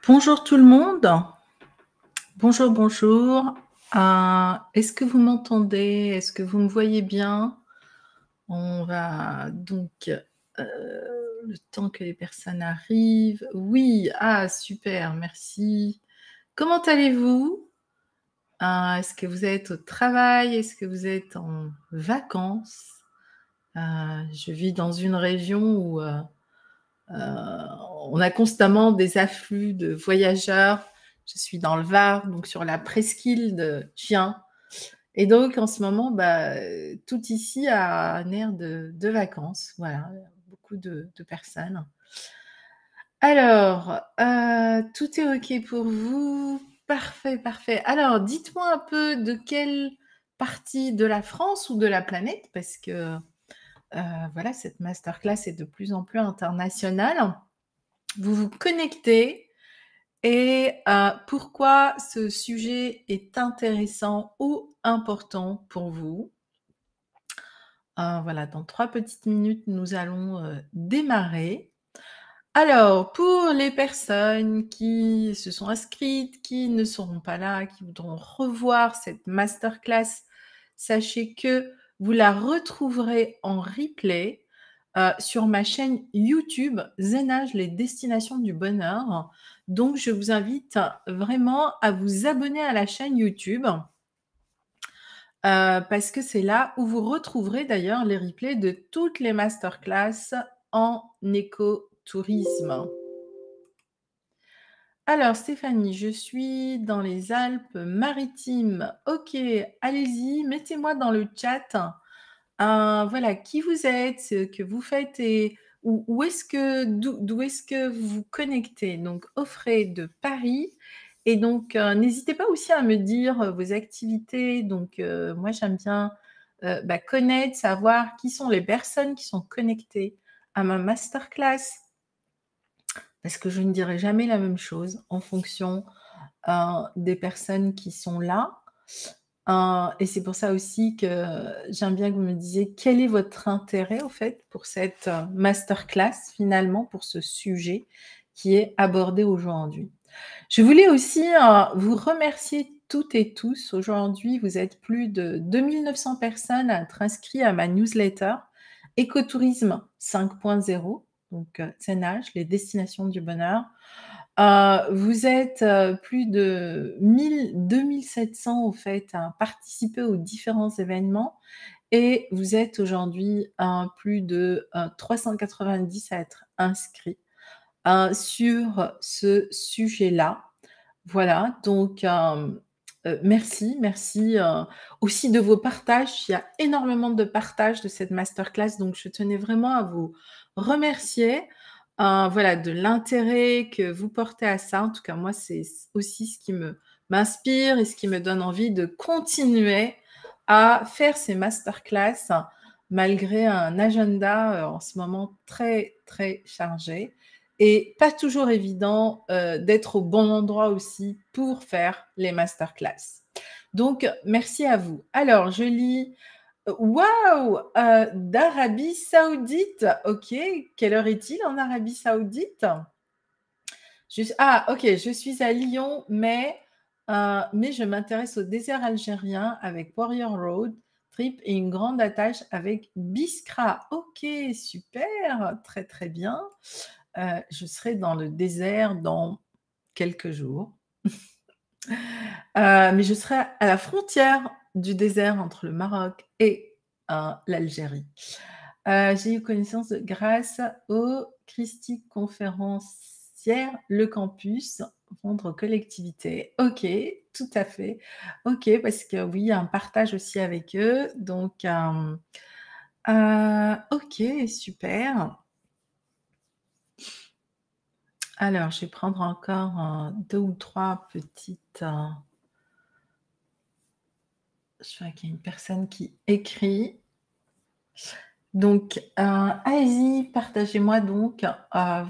Bonjour tout le monde. Bonjour, bonjour. Est-ce que vous m'entendez? Est-ce que vous me voyez bien? On va donc, le temps que les personnes arrivent. Oui, super, merci. Comment allez-vous? Est-ce que vous êtes au travail? Est-ce que vous êtes en vacances? Je vis dans une région où, on a constamment des afflux de voyageurs. Je suis dans le Var, donc sur la presqu'île de Gien. Et donc, en ce moment, tout ici a un air de vacances. Voilà, beaucoup de personnes. Alors, tout est OK pour vous? Parfait, parfait. Alors, dites-moi un peu de quelle partie de la France ou de la planète, parce que voilà, cette masterclass est de plus en plus internationale. Vous vous connectez et pourquoi ce sujet est intéressant ou important pour vous. Voilà, dans 3 petites minutes, nous allons démarrer. Alors, pour les personnes qui se sont inscrites, qui ne seront pas là, qui voudront revoir cette masterclass, sachez que vous la retrouverez en replay sur ma chaîne YouTube Zenage, les destinations du bonheur. Donc, je vous invite vraiment à vous abonner à la chaîne YouTube parce que c'est là où vous retrouverez d'ailleurs les replays de toutes les masterclass en écotourisme. Alors Stéphanie, je suis dans les Alpes-Maritimes. OK, allez-y, mettez-moi dans le chat, voilà, qui vous êtes, ce que vous faites et où est-ce que d'où est-ce que vous vous connectez? Donc Offray de Paris et donc n'hésitez pas aussi à me dire, vos activités. Donc moi j'aime bien, connaître, savoir qui sont les personnes qui sont connectées à ma masterclass. Parce que je ne dirai jamais la même chose en fonction, des personnes qui sont là. Et c'est pour ça aussi que j'aime bien que vous me disiez quel est votre intérêt au fait pour cette, masterclass finalement, pour ce sujet qui est abordé aujourd'hui. Je voulais aussi, vous remercier toutes et tous. Aujourd'hui, vous êtes plus de 2 900 personnes à être inscrits à ma newsletter Écotourisme 5.0, donc Zenage, les destinations du bonheur. Vous êtes, plus de 2 700 au fait à participer aux différents événements et vous êtes aujourd'hui, plus de, 390 à être inscrits, sur ce sujet-là. Voilà, donc merci, merci, aussi de vos partages. Il y a énormément de partages de cette masterclass, donc je tenais vraiment à vous remercier, voilà, de l'intérêt que vous portez à ça. En tout cas, moi, c'est aussi ce qui m'inspire et ce qui me donne envie de continuer à faire ces masterclass malgré un agenda, en ce moment très, très chargé et pas toujours évident d'être au bon endroit aussi pour faire les masterclass. Donc, merci à vous. Alors, je lis waouh d'Arabie Saoudite. OK, quelle heure est-il en Arabie Saoudite? OK, je suis à Lyon, mais je m'intéresse au désert algérien avec Warrior Road Trip et une grande attache avec Biskra. OK, super, très, très bien. Je serai dans le désert dans quelques jours. Mais je serai à la frontière du désert entre le Maroc et l'Algérie. J'ai eu connaissance grâce au Christie conférencière Le Campus, vendre collectivité. OK, tout à fait. OK, parce que oui, il y a un partage aussi avec eux. Donc, OK, super. Alors, je vais prendre encore 2 ou 3 petites. Je vois qu'il y a une personne qui écrit. Donc, allez-y, partagez-moi donc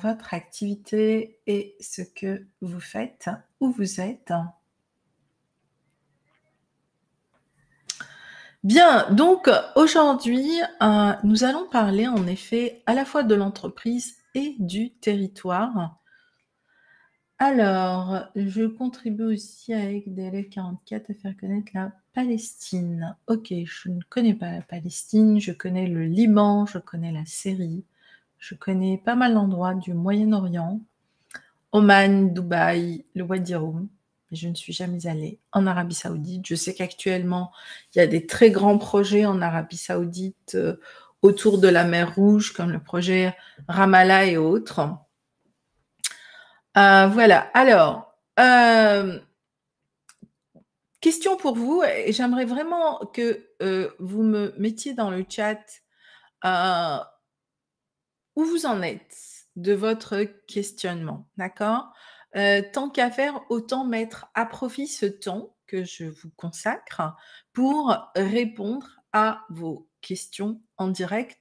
votre activité et ce que vous faites, où vous êtes. Bien, donc aujourd'hui, nous allons parler en effet à la fois de l'entreprise et du territoire. Alors, je contribue aussi avec DLF 44 à faire connaître la Palestine. OK, je ne connais pas la Palestine, je connais le Liban, je connais la Syrie, je connais pas mal d'endroits du Moyen-Orient, Oman, Dubaï, le Wadi Rum, mais je ne suis jamais allée en Arabie Saoudite. Je sais qu'actuellement, il y a des très grands projets en Arabie Saoudite, autour de la mer Rouge, comme le projet Ramallah et autres. Voilà. Alors, question pour vous et j'aimerais vraiment que, vous me mettiez dans le chat, heu, où vous en êtes de votre questionnement, d'accord? Tant qu'à faire, autant mettre à profit ce temps que je vous consacre pour répondre à vos questions en direct,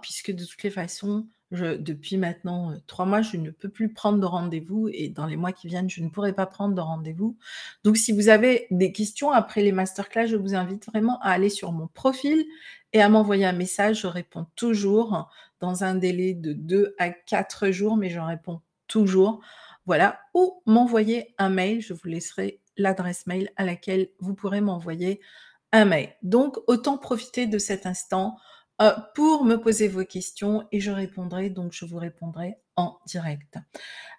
puisque de toutes les façons, depuis maintenant, 3 mois, je ne peux plus prendre de rendez-vous et dans les mois qui viennent, je ne pourrai pas prendre de rendez-vous. Donc si vous avez des questions après les masterclass, je vous invite vraiment à aller sur mon profil et à m'envoyer un message. Je réponds toujours dans un délai de 2 à 4 jours, mais j'en réponds toujours. Voilà, ou m'envoyer un mail, je vous laisserai l'adresse mail à laquelle vous pourrez m'envoyer un mail. Donc autant profiter de cet instant, pour me poser vos questions et je vous répondrai en direct.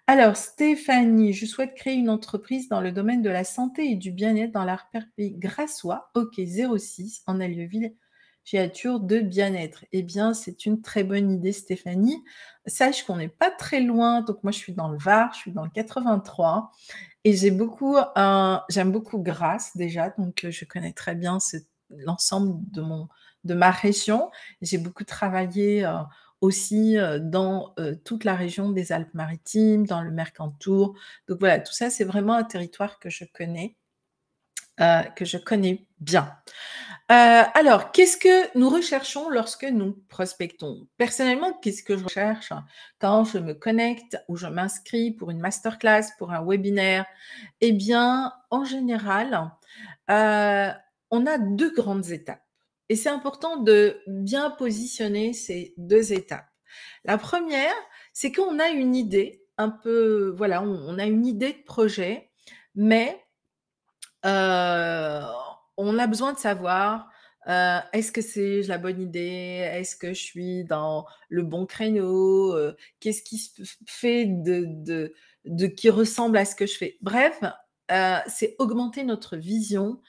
Alors Stéphanie, je souhaite créer une entreprise dans le domaine de la santé et du bien-être dans l'arrière-pays grassois. OK, 06 en Allieville, filature de bien-être. Eh bien, c'est une très bonne idée Stéphanie. Sache qu'on n'est pas très loin, donc moi je suis dans le Var, je suis dans le 83 et j'aime beaucoup Grasse déjà, donc je connais très bien l'ensemble de ma région. J'ai beaucoup travaillé, aussi, dans, toute la région des Alpes-Maritimes, dans le Mercantour. Donc voilà, tout ça, c'est vraiment un territoire que je connais bien. Alors, qu'est-ce que nous recherchons lorsque nous prospectons? Personnellement, qu'est-ce que je recherche quand je me connecte ou je m'inscris pour une masterclass, pour un webinaire? Eh bien, en général, heu, on a 2 grandes étapes et c'est important de bien positionner ces 2 étapes. La première, c'est qu'on a une idée un peu voilà, on a une idée de projet, mais Heu, on a besoin de savoir, est-ce que c'est la bonne idée? Est-ce que je suis dans le bon créneau? Qu'est-ce qui se fait de qui ressemble à ce que je fais? Bref, c'est augmenter notre vision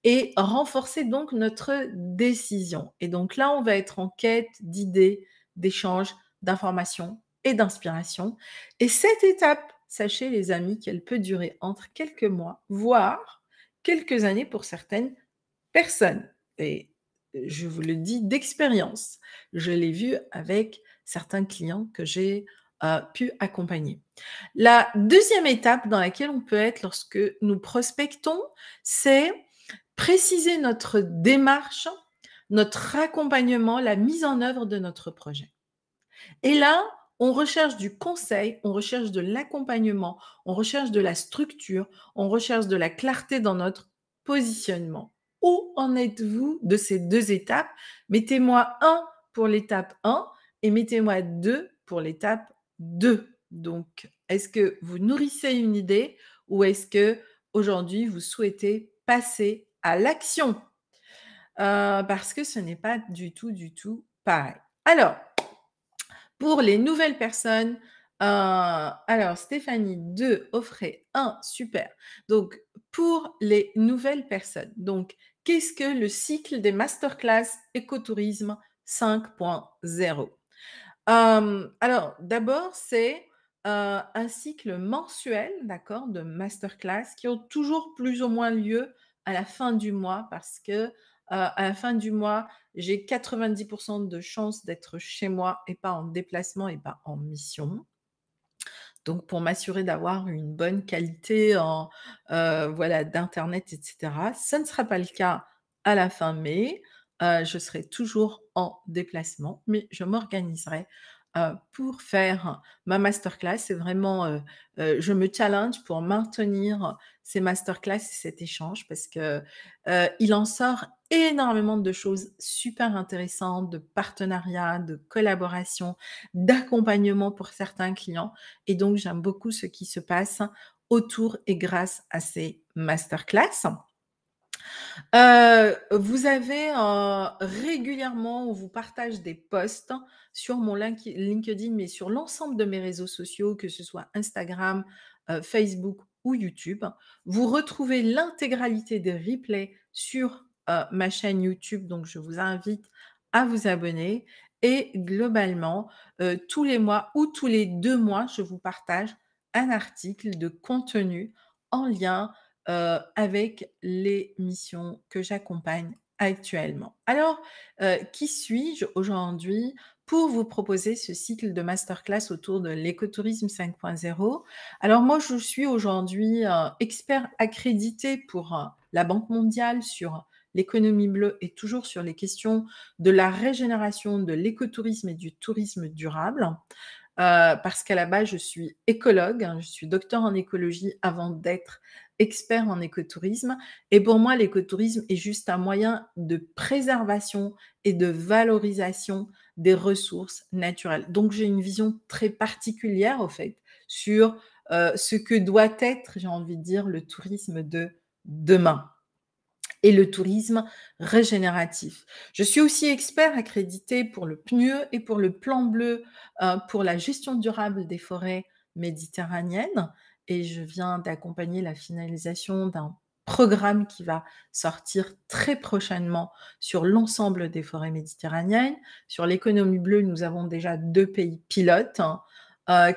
et renforcer donc notre décision et donc là, on va être en quête d'idées, d'échanges, d'informations et d'inspiration et cette étape, sachez les amis qu'elle peut durer entre quelques mois, voire quelques années pour certaines personnes et je vous le dis d'expérience. Je l'ai vu avec certains clients que j'ai, pu accompagner. La deuxième étape dans laquelle on peut être lorsque nous prospectons, c'est préciser notre démarche, notre accompagnement, la mise en œuvre de notre projet. Et là, on recherche du conseil, on recherche de l'accompagnement, on recherche de la structure, on recherche de la clarté dans notre positionnement. Où en êtes-vous de ces 2 étapes? Mettez-moi 1 pour l'étape 1 et mettez-moi 2 pour l'étape 2. Donc, est-ce que vous nourrissez une idée ou est-ce qu'aujourd'hui vous souhaitez passer à l'action? Parce que ce n'est pas du tout pareil. Alors, pour les nouvelles personnes, alors Stéphanie 2 offrait 1 super. Donc pour les nouvelles personnes, donc qu'est-ce que le cycle des masterclass écotourisme 5.0? Alors d'abord, c'est, un cycle mensuel, d'accord, de masterclass qui ont toujours plus ou moins lieu à la fin du mois parce que, à la fin du mois, j'ai 90 de chances d'être chez moi et pas en déplacement et pas en mission. Donc pour m'assurer d'avoir une bonne qualité voilà, d'internet et cetera. Ça ne sera pas le cas à la fin mai, je serai toujours en déplacement, mais je m'organiserai, pour faire ma masterclass. C'est vraiment, je me challenge pour maintenir ces masterclass et cet échange parce que, il en sort énormément de choses super intéressantes, de partenariats, de collaborations, d'accompagnement pour certains clients et donc j'aime beaucoup ce qui se passe autour et grâce à ces masterclass. Vous avez, régulièrement, on vous partage des posts sur mon LinkedIn, mais sur l'ensemble de mes réseaux sociaux, que ce soit Instagram, Facebook ou YouTube. Vous retrouvez l'intégralité des replays sur, ma chaîne YouTube, donc je vous invite à vous abonner et globalement, tous les mois ou tous les 2 mois, je vous partage un article de contenu en lien avec les missions que j'accompagne actuellement. Alors, qui suis-je aujourd'hui pour vous proposer ce cycle de masterclass autour de l'écotourisme 5.0? Alors moi, je suis aujourd'hui, expert accrédité pour, la Banque mondiale sur l'économie bleue et toujours sur les questions de la régénération de l'écotourisme et du tourisme durable. Parce qu'à la base, je suis écologue, hein, je suis docteur en écologie avant d'être expert en écotourisme et pour moi, l'écotourisme est juste un moyen de préservation et de valorisation des ressources naturelles. Donc j'ai une vision très particulière, au fait, sur, ce que doit être, j'ai envie de dire, le tourisme de demain et le tourisme régénératif. Je suis aussi expert accrédité pour le PNUE et pour le Plan bleu, pour la gestion durable des forêts méditerranéennes et je viens d'accompagner la finalisation d'un programme qui va sortir très prochainement sur l'ensemble des forêts méditerranéennes. Sur l'économie bleue, nous avons déjà 2 pays pilotes, hein,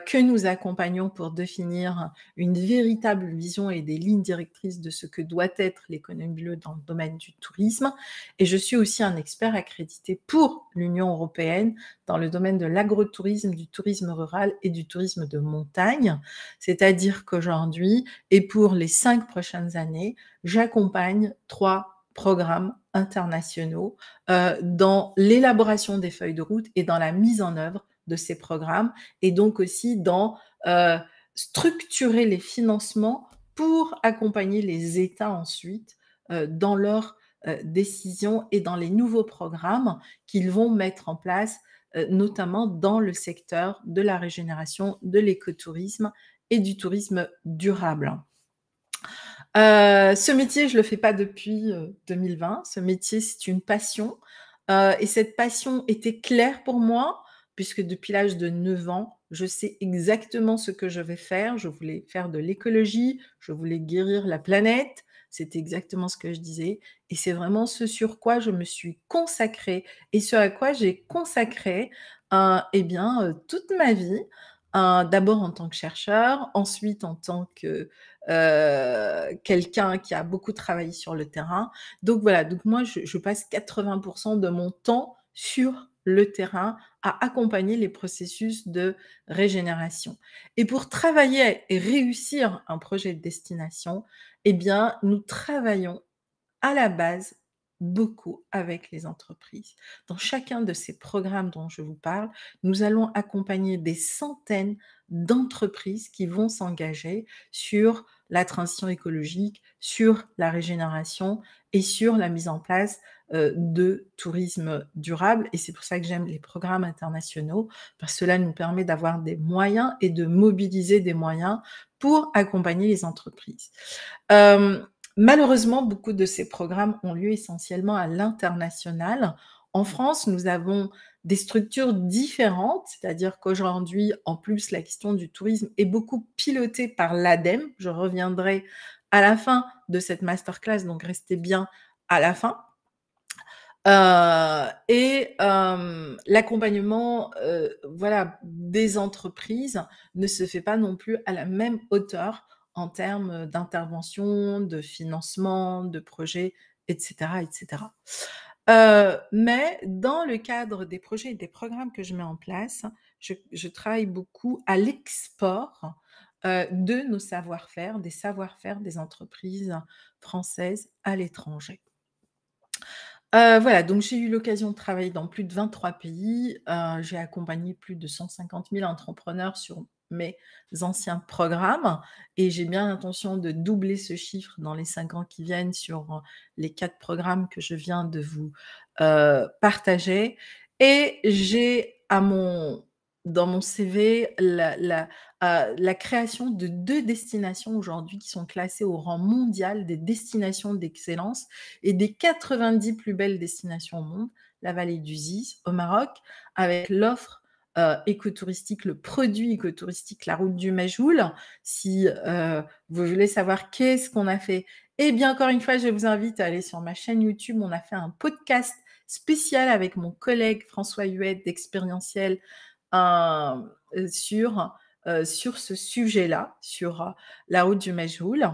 que nous accompagnons pour définir une véritable vision et des lignes directrices de ce que doit être l'économie bleue dans le domaine du tourisme. Et je suis aussi un expert accrédité pour l'Union européenne dans le domaine de l'agrotourisme, du tourisme rural et du tourisme de montagne. C'est-à-dire qu'aujourd'hui, et pour les 5 prochaines années, j'accompagne 3 programmes internationaux dans l'élaboration des feuilles de route et dans la mise en œuvre de ces programmes et donc aussi dans structurer les financements pour accompagner les États ensuite dans leurs décisions et dans les nouveaux programmes qu'ils vont mettre en place, notamment dans le secteur de la régénération, de l'écotourisme et du tourisme durable. Ce métier, je le fais pas depuis 2020. Ce métier, c'est une passion et cette passion était claire pour moi puisque depuis l'âge de 9 ans, je sais exactement ce que je vais faire. Je voulais faire de l'écologie, je voulais guérir la planète. C'était exactement ce que je disais et c'est vraiment ce sur quoi je me suis consacrée et ce à quoi j'ai consacré, et bien, toute ma vie. D'abord en tant que chercheur, ensuite en tant que, quelqu'un qui a beaucoup travaillé sur le terrain. Donc voilà, donc moi je passe 80 de mon temps sur le terrain à accompagner les processus de régénération. Et pour travailler et réussir un projet de destination, eh bien, nous travaillons à la base beaucoup avec les entreprises. Dans chacun de ces programmes dont je vous parle, nous allons accompagner des centaines d'entreprises qui vont s'engager sur la transition écologique, sur la régénération et sur la mise en place de tourisme durable. Et c'est pour ça que j'aime les programmes internationaux, parce que cela nous permet d'avoir des moyens et de mobiliser des moyens pour accompagner les entreprises. Euh, Malheureusement, beaucoup de ces programmes ont lieu essentiellement à l'international. En France, nous avons des structures différentes, c'est-à-dire qu'aujourd'hui, en plus, la question du tourisme est beaucoup pilotée par l'ADEME. Je reviendrai à la fin de cette masterclass, donc restez bien à la fin. L'accompagnement, voilà, des entreprises ne se fait pas non plus à la même hauteur en termes d'intervention, de financement, de projets et cetera et cetera. Mais dans le cadre des projets et des programmes que je mets en place, je travaille beaucoup à l'export, de nos savoir-faire, des savoir-faire des entreprises françaises à l'étranger. Voilà, donc j'ai eu l'occasion de travailler dans plus de 23 pays. J'ai accompagné plus de 150 000 entrepreneurs sur mes anciens programmes et j'ai bien l'intention de doubler ce chiffre dans les 5 ans qui viennent sur, les 4 programmes que je viens de vous, partager et j'ai à mon dans mon CV la création de 2 destinations aujourd'hui qui sont classées au rang mondial des destinations d'excellence et des 90 plus belles destinations au monde, la vallée du Ziz au Maroc, avec l'offre, écotouristique, le produit écotouristique, la route du Majoul. Si, vous voulez savoir qu'est-ce qu'on a fait, eh bien, encore une fois, je vous invite à aller sur ma chaîne YouTube. On a fait un podcast spécial avec mon collègue François Huet d'Expérientiel, hem, sur ce sujet-là, sur, la route du Majoul.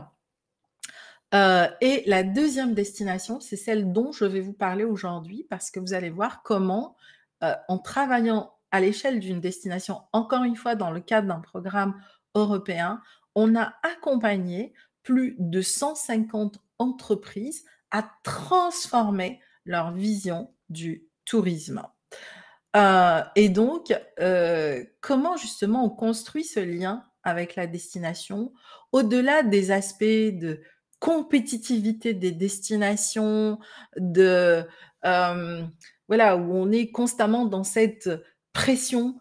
Et la deuxième destination, c'est celle dont je vais vous parler aujourd'hui parce que vous allez voir comment, en travaillant à l'échelle d'une destination, encore une fois dans le cadre d'un programme européen, on a accompagné plus de 150 entreprises à transformer leur vision du tourisme. Et donc, comment justement on construit ce lien avec la destination, au-delà des aspects de compétitivité des destinations, de, hem, voilà, où on est constamment dans cette pression,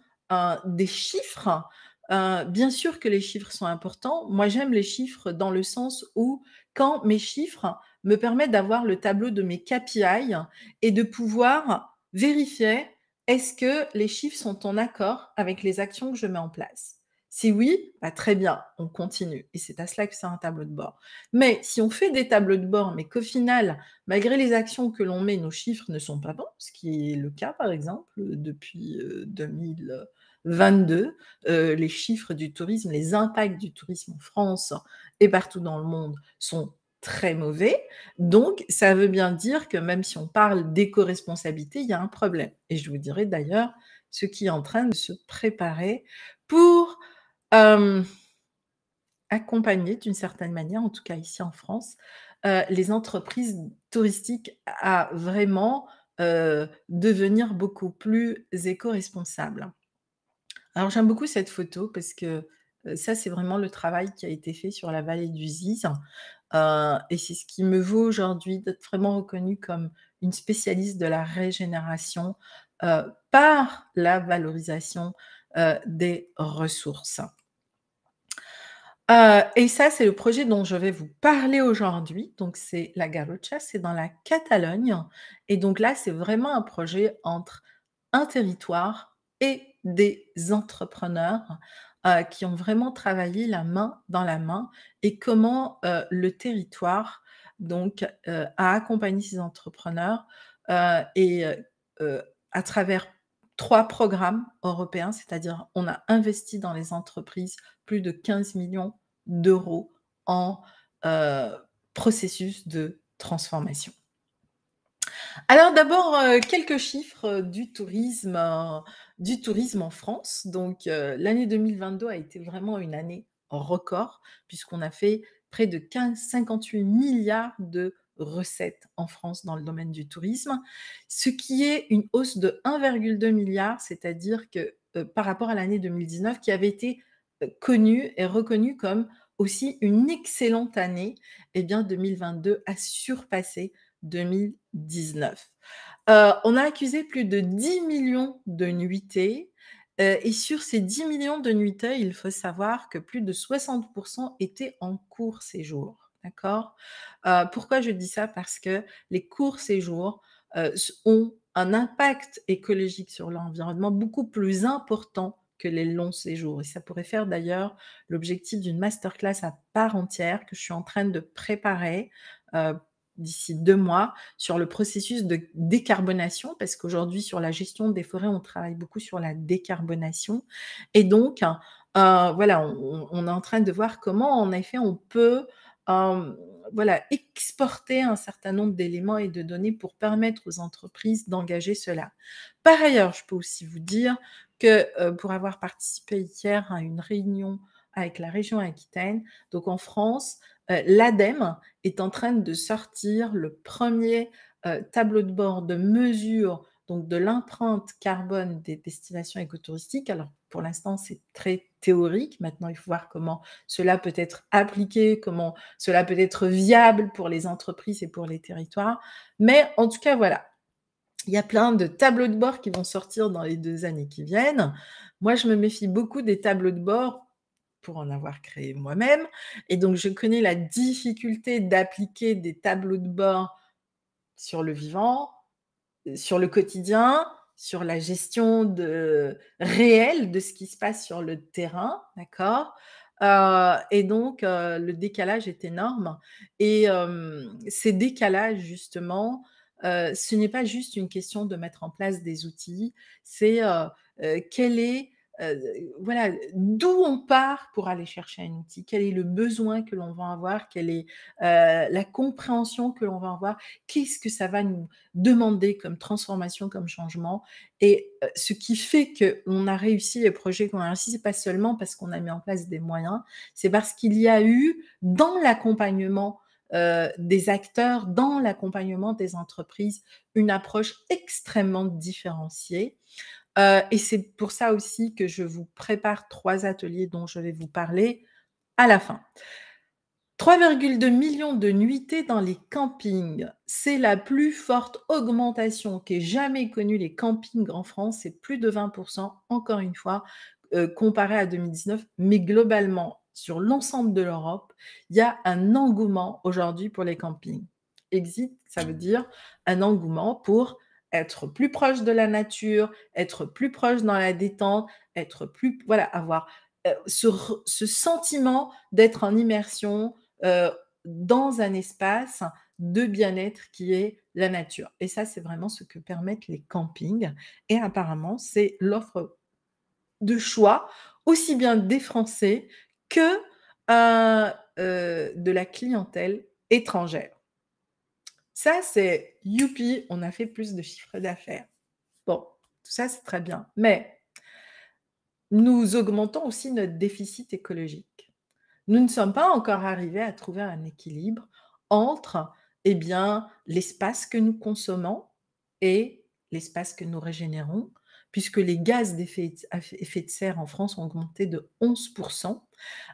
des chiffres. Bien sûr que les chiffres sont importants. Moi, j'aime les chiffres dans le sens où quand mes chiffres me permettent d'avoir le tableau de mes KPI et de pouvoir vérifier est-ce que les chiffres sont en accord avec les actions que je mets en place? Si oui, bah, très bien, on continue et c'est à cela que c'est un tableau de bord. Mais si on fait des tableaux de bord, mais qu'au final, malgré les actions que l'on met, nos chiffres ne sont pas bons, ce qui est le cas par exemple, depuis, 2022, les chiffres du tourisme, les impacts du tourisme en France et partout dans le monde sont très mauvais. Donc, ça veut bien dire que même si on parle d'éco-responsabilité, il y a un problème. Et je vous dirai d'ailleurs ce qui est en train de se préparer pour, hem, accompagner d'une certaine manière, en tout cas ici en France, les entreprises touristiques à vraiment, devenir beaucoup plus éco-responsables. Alors j'aime beaucoup cette photo parce que, ça c'est vraiment le travail qui a été fait sur la vallée du Ziz, et c'est ce qui me vaut aujourd'hui d'être vraiment reconnue comme une spécialiste de la régénération, par la valorisation, des ressources. Et ça, c'est le projet dont je vais vous parler aujourd'hui. Donc c'est la Garrotxa, c'est dans la Catalogne et donc là, c'est vraiment un projet entre un territoire et des entrepreneurs, qui ont vraiment travaillé la main dans la main et comment, le territoire donc, a accompagné ces entrepreneurs, et à travers 3 programmes européens, c'est-à-dire on a investi dans les entreprises plus de 15 millions d'euros en, heu, processus de transformation. Alors d'abord, quelques chiffres, du tourisme en France. Donc, l'année 2022 a été vraiment une année record puisqu'on a fait près de 58 milliards de recettes en France dans le domaine du tourisme, ce qui est une hausse de 1,2 milliard, c'est-à-dire que, par rapport à l'année 2019 qui avait été, connue et reconnue comme aussi une excellente année, eh bien 2022 a surpassé 2019. On a accusé plus de 10 millions de nuitées, et sur ces 10 millions de nuitées, il faut savoir que plus de 60 étaient en court séjour, d'accord? Pourquoi je dis ça? Parce que les courts séjours, ont un impact écologique sur l'environnement beaucoup plus important que les longs séjours et ça pourrait faire d'ailleurs l'objectif d'une masterclass à part entière que je suis en train de préparer, heu, d'ici 2 mois sur le processus de décarbonation, parce qu'aujourd'hui sur la gestion des forêts, on travaille beaucoup sur la décarbonation et donc voilà, on est en train de voir comment en effet on peut, hem, voilà, exporter un certain nombre d'éléments et de données pour permettre aux entreprises d'engager cela. Par ailleurs, je peux aussi vous dire que, pour avoir participé hier à une réunion avec la région Aquitaine, donc en France, l'ADEME est en train de sortir le premier tableau de bord de mesure, donc de l'empreinte carbone des destinations écotouristiques. Alors pour l'instant, c'est très théorique. Maintenant, il faut voir comment cela peut être appliqué, comment cela peut être viable pour les entreprises et pour les territoires. Mais en tout cas, voilà, il y a plein de tableaux de bord qui vont sortir dans les 2 années qui viennent. Moi, je me méfie beaucoup des tableaux de bord pour en avoir créé moi-même et donc je connais la difficulté d'appliquer des tableaux de bord sur le vivant, sur le quotidien, sur la gestion réelle de ce qui se passe sur le terrain, d'accord? Et donc le décalage est énorme et ces décalages justement, ce n'est pas juste une question de mettre en place des outils, c'est, quel est, heu, voilà, d'où on part pour aller chercher un outil? Quel est le besoin que l'on va avoir? Quelle est, la compréhension que l'on va avoir? Qu'est-ce que ça va nous demander comme transformation, comme changement et ce qui fait qu'on a réussi les projets qu'on a réussi, c'est pas seulement parce qu'on a mis en place des moyens, c'est parce qu'il y a eu dans l'accompagnement, des acteurs, dans l'accompagnement des entreprises, une approche extrêmement différenciée, et c'est pour ça aussi que je vous prépare 3 ateliers dont je vais vous parler à la fin. 3,2 millions de nuitées dans les campings. C'est la plus forte augmentation qu'aient jamais connue les campings en France. C'est plus de 20 encore une fois, comparé à 2019. Mais globalement, sur l'ensemble de l'Europe, il y a un engouement aujourd'hui pour les campings. Exit, ça veut dire un engouement pour être plus proche de la nature, être plus proche dans la détente, être plus voilà, avoir, ce sentiment d'être en immersion, heu, dans un espace de bien-être qui est la nature et ça, c'est vraiment ce que permettent les campings et apparemment, c'est l'offre de choix, aussi bien des Français que, de la clientèle étrangère. Ça, c'est youpi, on a fait plus de chiffre d'affaires. Bon, tout ça, c'est très bien, mais nous augmentons aussi notre déficit écologique. Nous ne sommes pas encore arrivés à trouver un équilibre entre, eh bien, l'espace que nous consommons et l'espace que nous régénérons, puisque les gaz effet de serre en France ont augmenté de 11.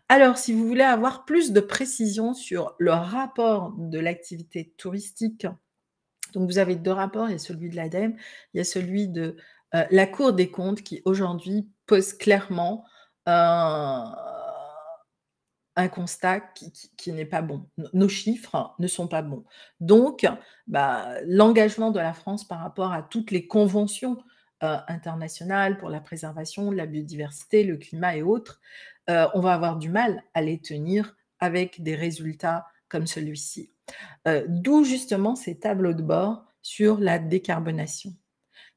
Alors, si vous voulez avoir plus de précision sur le rapport de l'activité touristique, donc vous avez 2 rapports, il y a celui de l'ADEME, il y a celui de, la Cour des comptes qui aujourd'hui pose clairement, un constat qui n'est pas bon. Nos chiffres ne sont pas bons. Donc, bah, l'engagement de la France par rapport à toutes les conventions, internationales pour la préservation de la biodiversité, le climat et autres, on va avoir du mal à les tenir avec des résultats comme celui-ci. D'où justement ces tableaux de bord sur la décarbonation.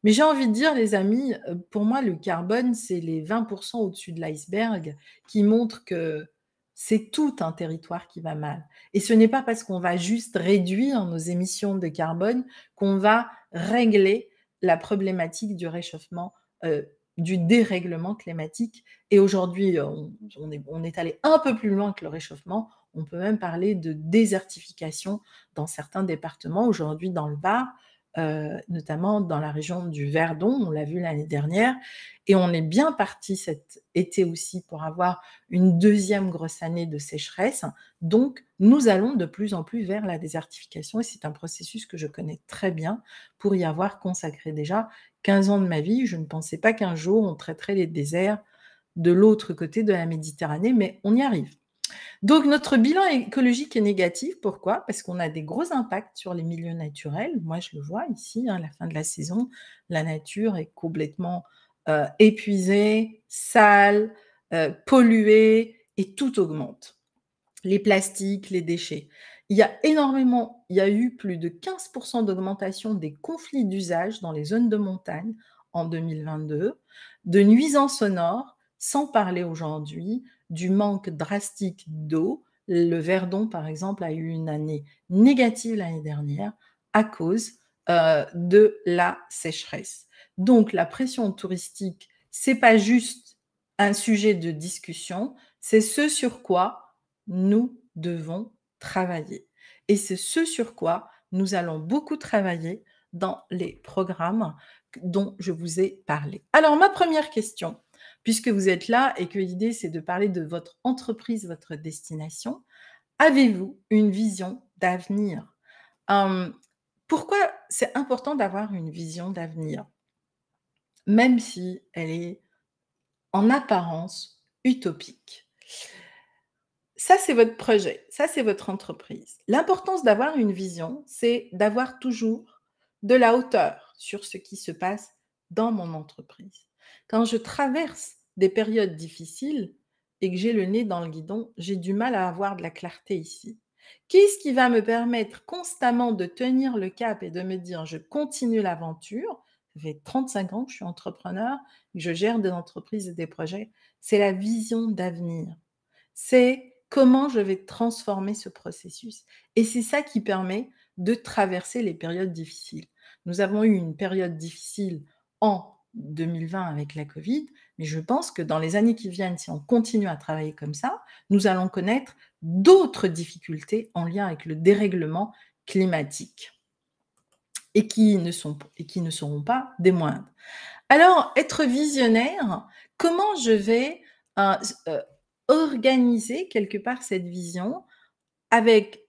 Mais j'ai envie de dire les amis, pour moi le carbone, c'est les 20 au-dessus de l'iceberg qui montrent que c'est tout un territoire qui va mal. Et ce n'est pas parce qu'on va juste réduire nos émissions de carbone qu'on va régler la problématique du réchauffement, du dérèglement climatique. Et aujourd'hui, on est allé un peu plus loin que le réchauffement. On peut même parler de désertification dans certains départements. Aujourd'hui, dans le Var, notamment dans la région du Verdon, on l'a vu l'année dernière et on est bien parti cet été aussi pour avoir une deuxième grosse année de sécheresse. Donc nous allons de plus en plus vers la désertification et c'est un processus que je connais très bien pour y avoir consacré déjà 15 ans de ma vie. Je ne pensais pas qu'un jour on traiterait les déserts de l'autre côté de la Méditerranée, mais on y arrive. Donc notre bilan écologique est négatif. Pourquoi? Parce qu'on a des gros impacts sur les milieux naturels. Moi, je le vois ici, hein, à la fin de la saison, la nature est complètement, épuisée, sale, polluée et tout augmente. Les plastiques, les déchets. Il y a eu plus de 15 d'augmentation des conflits d'usage dans les zones de montagne en 2022, de nuisances sonores, sans parler aujourd'hui du manque drastique d'eau. Le Verdon, par exemple, a eu une année négative l'année dernière à cause, de la sécheresse. Donc la pression touristique, c'est pas juste un sujet de discussion, c'est ce sur quoi nous devons travailler et c'est ce sur quoi nous allons beaucoup travailler dans les programmes dont je vous ai parlé. Alors ma première question, puisque vous êtes là et que l'idée c'est de parler de votre entreprise, votre destination, avez-vous une vision d'avenir? Hem, Pourquoi c'est important d'avoir une vision d'avenir? Même si elle est en apparence utopique. Ça, c'est votre projet, ça, c'est votre entreprise. L'importance d'avoir une vision, c'est d'avoir toujours de la hauteur sur ce qui se passe dans mon entreprise. Quand je traverse des périodes difficiles et que j'ai le nez dans le guidon, j'ai du mal à avoir de la clarté ici. Qu'est-ce qui va me permettre constamment de tenir le cap et de me dire: «Je continue l'aventure»? Ça fait 35 ans que je suis entrepreneur, que je gère des entreprises et des projets. C'est la vision d'avenir. C'est comment je vais transformer ce processus et c'est ça qui permet de traverser les périodes difficiles. Nous avons eu une période difficile en 2020 avec la Covid, mais je pense que dans les années qui viennent, si on continue à travailler comme ça, nous allons connaître d'autres difficultés en lien avec le dérèglement climatique et qui ne seront pas des moindres. Alors, être visionnaire, comment je vais, organiser quelque part cette vision avec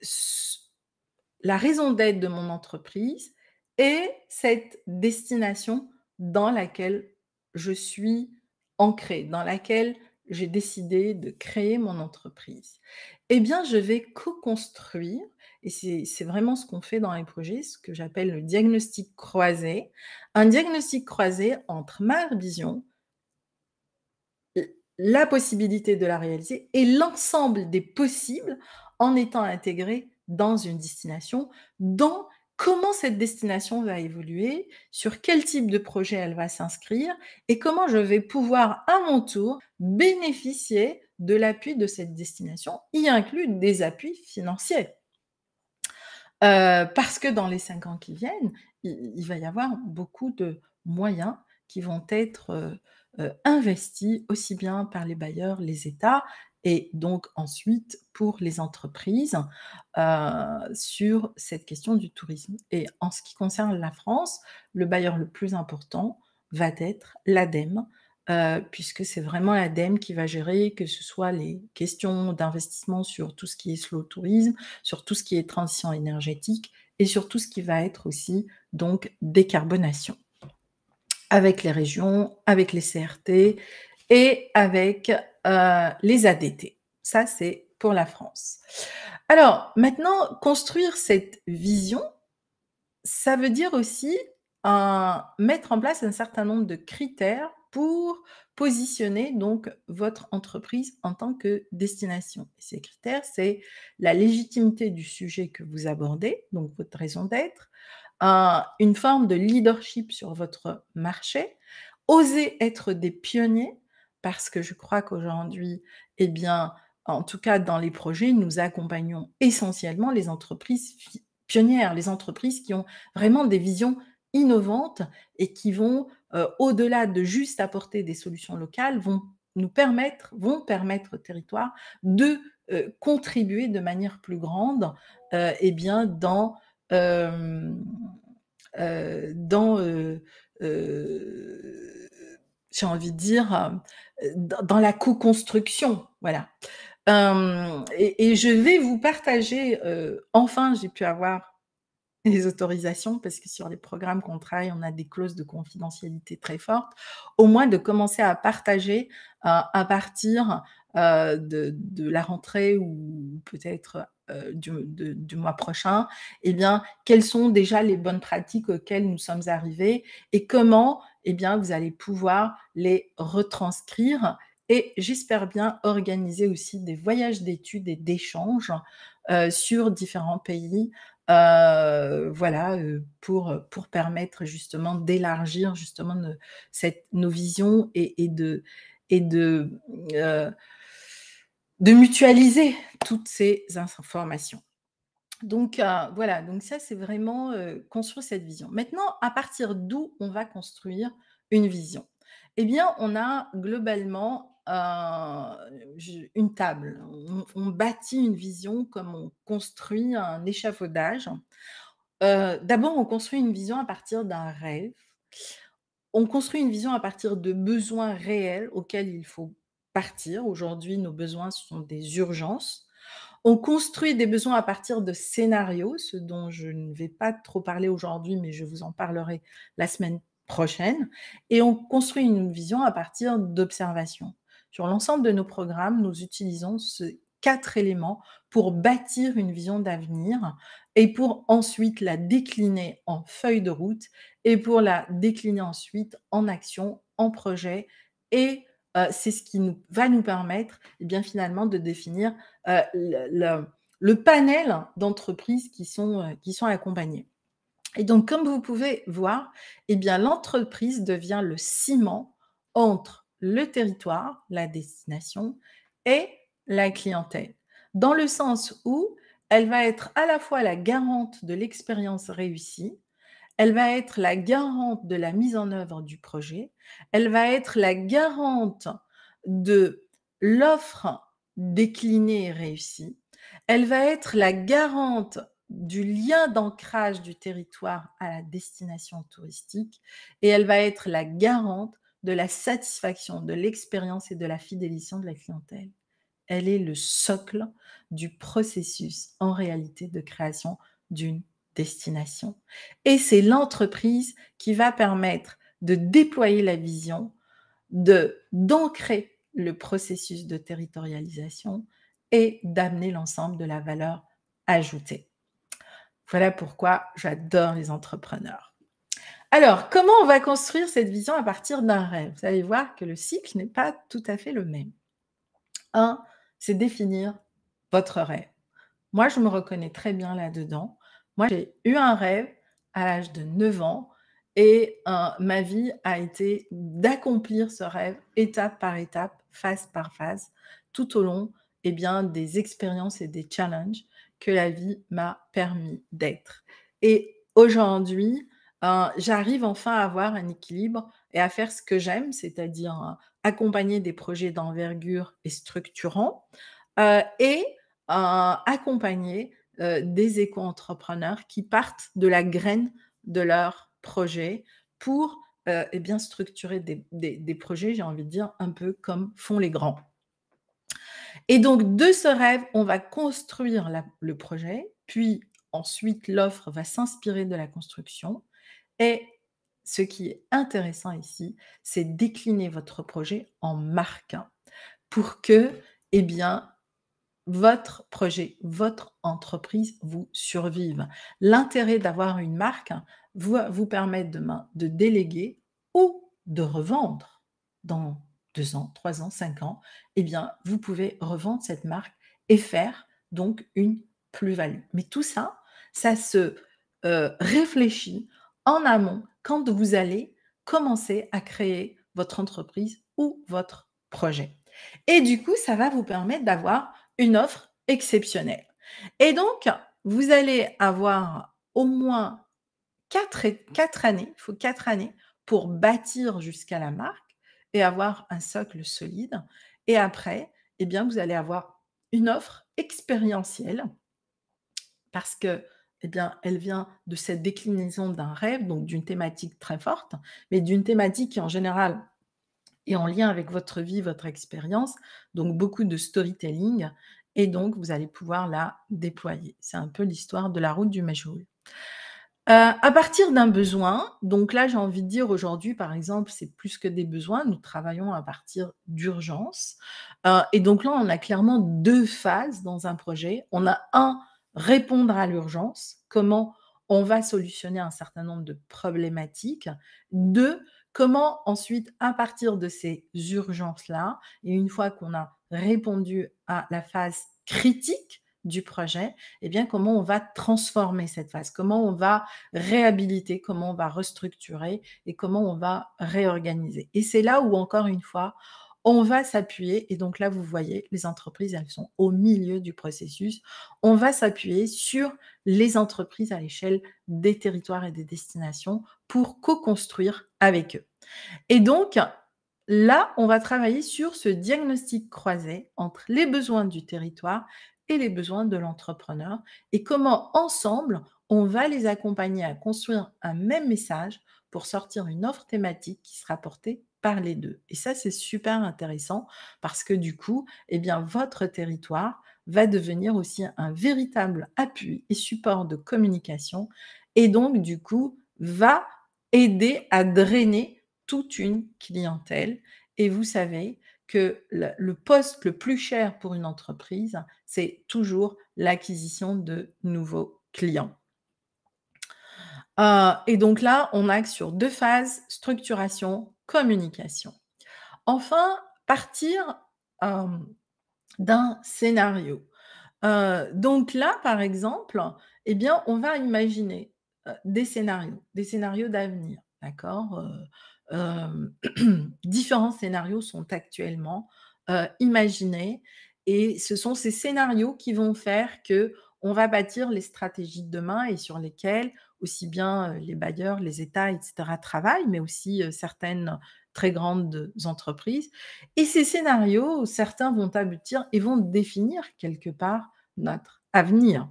la raison d'être de mon entreprise et cette destination dans laquelle je suis ancrée, dans laquelle j'ai décidé de créer mon entreprise. Eh bien, je vais co-construire et c'est vraiment ce qu'on fait dans les projets, ce que j'appelle le diagnostic croisé. Un diagnostic croisé entre ma vision, la possibilité de la réaliser et l'ensemble des possibles en étant intégré dans une destination, dans comment cette destination va évoluer, sur quel type de projet elle va s'inscrire et comment je vais pouvoir à mon tour bénéficier de l'appui de cette destination, y inclut des appuis financiers. Parce que dans les 5 ans qui viennent, il va y avoir beaucoup de moyens qui vont être, investis aussi bien par les bailleurs, les États et donc ensuite pour les entreprises, sur cette question du tourisme et en ce qui concerne la France, le bailleur le plus important va être l'ADEME, puisque c'est vraiment l'ADEME qui va gérer, que ce soit les questions d'investissement sur tout ce qui est slow tourisme, sur tout ce qui est transition énergétique et sur tout ce qui va être aussi donc décarbonation. Avec les régions, avec les CRT et avec, les ADT. Ça, c'est pour la France. Alors maintenant, construire cette vision, ça veut dire aussi, mettre en place un certain nombre de critères pour positionner donc votre entreprise en tant que destination. Ces critères, c'est la légitimité du sujet que vous abordez, donc votre raison d'être, une forme de leadership sur votre marché, oser être des pionniers parce que je crois qu'aujourd'hui, eh bien, en tout cas dans les projets, nous accompagnons essentiellement les entreprises pionnières, les entreprises qui ont vraiment des visions innovantes et qui vont, au-delà de juste apporter des solutions locales, vont permettre au territoire de, contribuer de manière plus grande, et bien hem, dans, heu, j'ai envie de dire, dans la co-construction, voilà. Et je vais vous partager, enfin j'ai pu avoir les autorisations parce que sur les programmes qu'on travaille, on a des clauses de confidentialité très fortes, au moins de commencer à partager, à partir, de la rentrée ou peut-être, du mois prochain, eh bien, quelles sont déjà les bonnes pratiques auxquelles nous sommes arrivés et comment, eh bien, vous allez pouvoir les retranscrire et j'espère bien organiser aussi des voyages d'études et d'échanges, sur différents pays, voilà, pour permettre justement d'élargir justement nos visions et heu, de mutualiser toutes ces informations. Donc voilà, donc ça c'est vraiment, construire cette vision. Maintenant, à partir d'où on va construire une vision? Eh bien, on a globalement, une table. On bâtit une vision comme on construit un échafaudage. D'abord, on construit une vision à partir d'un rêve. On construit une vision à partir de besoins réels auxquels il faut partir. Aujourd'hui, nos besoins sont des urgences. On construit des besoins à partir de scénarios, ce dont je ne vais pas trop parler aujourd'hui, mais je vous en parlerai la semaine prochaine. Et on construit une vision à partir d'observations. Sur l'ensemble de nos programmes, nous utilisons ces 4 éléments pour bâtir une vision d'avenir et pour ensuite la décliner en feuille de route et pour la décliner ensuite en action, en projet et c'est ce qui va nous permettre et bien finalement de définir le panel d'entreprises qui sont accompagnées. Et donc, comme vous pouvez voir, eh bien, l'entreprise devient le ciment entre le territoire, la destination et la clientèle. Dans le sens où elle va être à la fois la garante de l'expérience réussie, elle va être la garante de la mise en œuvre du projet, elle va être la garante de l'offre déclinée et réussie, elle va être la garante du lien d'ancrage du territoire à la destination touristique et elle va être la garante de la satisfaction, de l'expérience et de la fidélisation de la clientèle. Elle est le socle du processus, en réalité, de création d'une destination. Et c'est l'entreprise qui va permettre de déployer la vision, d'ancrer le processus de territorialisation et d'amener l'ensemble de la valeur ajoutée. Voilà pourquoi j'adore les entrepreneurs. Alors, comment on va construire cette vision à partir d'un rêve? Vous allez voir que le cycle n'est pas tout à fait le même. 1, c'est définir votre rêve. Moi, je me reconnais très bien là-dedans. Moi, j'ai eu un rêve à l'âge de 9 ans et ma vie a été d'accomplir ce rêve étape par étape, phase par phase, tout au long, eh bien, des expériences et des challenges que la vie m'a permis d'être. Et aujourd'hui, j'arrive enfin à avoir un équilibre et à faire ce que j'aime, c'est-à-dire, accompagner des projets d'envergure et structurants, et accompagner, des éco-entrepreneurs qui partent de la graine de leur projet pour, et bien structurer des projets, j'ai envie de dire, un peu comme font les grands. Et donc de ce rêve, on va construire le projet, puis ensuite l'offre va s'inspirer de la construction et ce qui est intéressant ici, c'est décliner votre projet en marque pour que, eh bien, votre projet, votre entreprise vous survive. L'intérêt d'avoir une marque va vous permettre demain de déléguer ou de revendre dans 2 ans, 3 ans, 5 ans. Eh bien, vous pouvez revendre cette marque et faire donc une plus-value. Mais tout ça, ça se, réfléchit en amont quand vous allez commencer à créer votre entreprise ou votre projet. Et du coup, ça va vous permettre d'avoir une offre exceptionnelle. Et donc, vous allez avoir au moins 4 années, il faut 4 années pour bâtir jusqu'à la marque et avoir un socle solide. Et après, eh bien, vous allez avoir une offre expérientielle parce que, eh bien, elle vient de cette déclinaison d'un rêve, donc d'une thématique très forte, mais d'une thématique qui en général et en lien avec votre vie, votre expérience, donc beaucoup de storytelling et donc vous allez pouvoir la déployer. C'est un peu l'histoire de la route du Majoul. À partir d'un besoin, donc là, j'ai envie de dire aujourd'hui, par exemple, c'est plus que des besoins, nous travaillons à partir d'urgences, et donc là, on a clairement 2 phases dans un projet. On a un répondre à l'urgence, comment on va solutionner un certain nombre de problématiques. 2, comment ensuite, à partir de ces urgences-là et une fois qu'on a répondu à la phase critique du projet, eh bien, comment on va transformer cette phase, comment on va réhabiliter, comment on va restructurer et comment on va réorganiser. Et c'est là où, encore une fois, on va s'appuyer, et donc là, vous voyez, les entreprises, elles sont au milieu du processus. On va s'appuyer sur les entreprises à l'échelle des territoires et des destinations pour co-construire avec eux. Et donc, là, on va travailler sur ce diagnostic croisé entre les besoins du territoire et les besoins de l'entrepreneur et comment ensemble on va les accompagner à construire un même message pour sortir une offre thématique qui sera portée par les 2. Et ça, c'est super intéressant parce que du coup, eh bien, votre territoire va devenir aussi un véritable appui et support de communication et donc du coup, va aider à drainer toute une clientèle et vous savez que le poste le plus cher pour une entreprise, c'est toujours l'acquisition de nouveaux clients. Et donc là, on axe sur 2 phases: structuration, communication. Enfin, partir, hem, d'un scénario. Donc là, par exemple, eh bien, on va imaginer, des scénarios d'avenir, d'accord? Différents scénarios sont actuellement, imaginés et ce sont ces scénarios qui vont faire que on va bâtir les stratégies de demain et sur lesquelles aussi bien, les bailleurs, les États et cetera travaillent, mais aussi, certaines très grandes entreprises et ces scénarios, certains vont aboutir et vont définir quelque part notre avenir.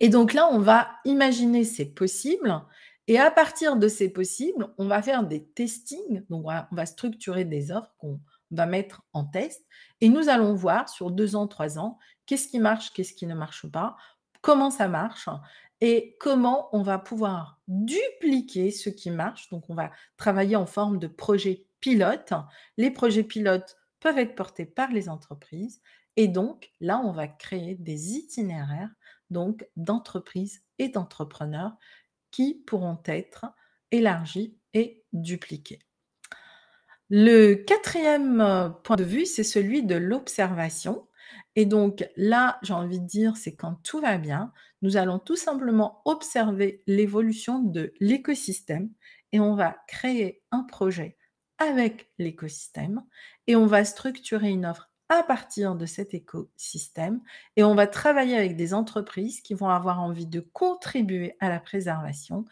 Et donc là, on va imaginer ces possibles et à partir de ces possibles, on va faire des testings, donc on va structurer des offres qu'on va mettre en test et nous allons voir sur 2 ans, 3 ans, qu'est-ce qui marche, qu'est-ce qui ne marche pas, comment ça marche et comment on va pouvoir dupliquer ce qui marche. Donc on va travailler en forme de projet pilote. Les projets pilotes peuvent être portés par les entreprises et donc là, on va créer des itinéraires donc d'entreprises et d'entrepreneurs qui pourront être élargis et dupliqués. Le quatrième point de vue, c'est celui de l'observation et donc là, j'ai envie de dire, c'est quand tout va bien, nous allons tout simplement observer l'évolution de l'écosystème et on va créer un projet avec l'écosystème et on va structurer une offre à partir de cet écosystème et on va travailler avec des entreprises qui vont avoir envie de contribuer à la préservation